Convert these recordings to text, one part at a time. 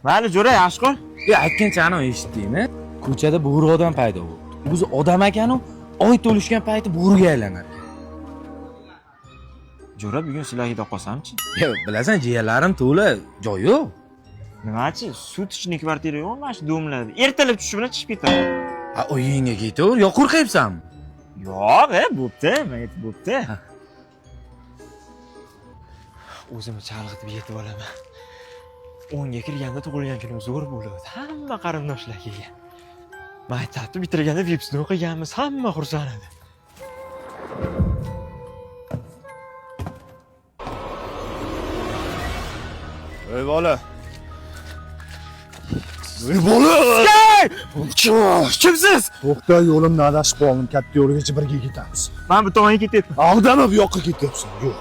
Mayli, jo'ra, yaxshi qol. Aytgancha ana eshitdingmi? Ko'chada bo'ri odam paydo bo'ldi. O'zi odam ekan-u, oy to'lishgan payti bo'riga aylanar. Jo'ra, bugun sizlarga da qolsamchi? Bilasan, jiyanlarim to'la, joy yo'q. Nimachi? Sutishni kvartira yo'q, mana shu domladi. Ertalab tushi bilan chiqib ketadi. Ha, uyingga ketaver, yo qo'rqayapsanmi? Yo'q, bo'pti, mayt bo'pti. O'zimni chalg'itib yetib olaman. 10 ga kirganda tug'ilgan kunim zo'r bo'ladi. Hamma qarindoshlar kelgan. Maktabni bitirganda vipsni o'qiganmiz, hamma xursand edi. Ey bola. Ey bola! Kimsiz? To'xta, yo'limni adashib qoldim. Katta yo'lgacha birga ketamiz. Men bu tomonga ketyapman. Aldama bu yoqqa ketyapsan. Yo'q.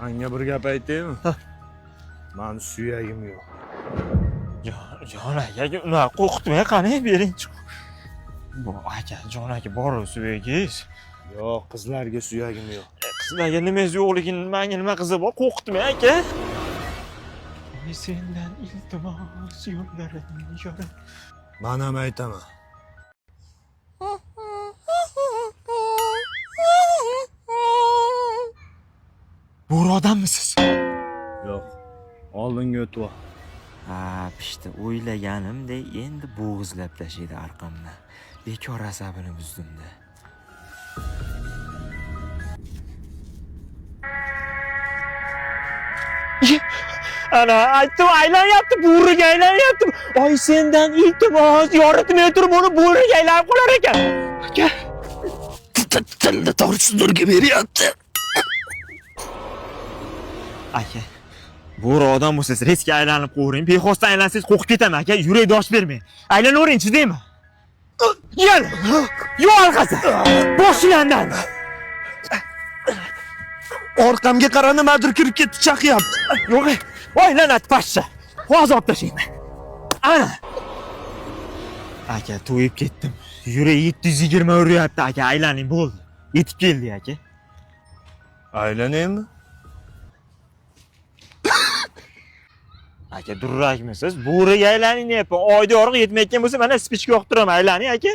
Anga bir gap aytaymi? Mani suyagim yo'q. Jon aka, unaqa qo'rqitmay qani bering-chi. Bu aka, Jon aka bor suyagingiz. Yo'q, qizlarga suyagim yo'q. Qizlarga nimangiz yo'qligini menga nima qizi bor, qo'rqitmay aka. Voy sendan iltimos yo'llarini yo'ra. Men ham aytaman. Bo'ri odammisiz? Yo'q. Oldinga o'tib. Ha, pishti, o'ylaganimdek endi bo'g'izlab tashlaydi orqamdan. Bekor asabini buzdimda. Ana, aytdim, aylanyapti, bo'riga aylanyapti. Oy, sendan iltimos, yoritmay turib uni bo'riga aylanib qolar ekan. Aka, Tilla to'g'risizlarga beryapti. aka, bo'ri odam bo'lsangiz, riskga aylanib qo'ying. Bexosdan aylansangiz qo'rqib ketaman, aka. Yurak dosh bermang. Aylanavering, chidaymi? Yel! Yo'q orqasi. Boshlandan. Orqamga qara, nimadir kirib ketdi, chaqyapti. Yo'q, voy lanat pashsha. Hozir olib tashlayman. Ana. Aka, to'yib ketdim. Yurak 720 uryapti, aka. Aylaning, bo'ldi. Yetib keldi, aka. Aylanaymi? Aka, durrakmisiz? Bo'riga aylaning deyapman. Oyda yorug' yetmayotgan bo'lsa, mana spichka yoqtiraman, aylaning, aka.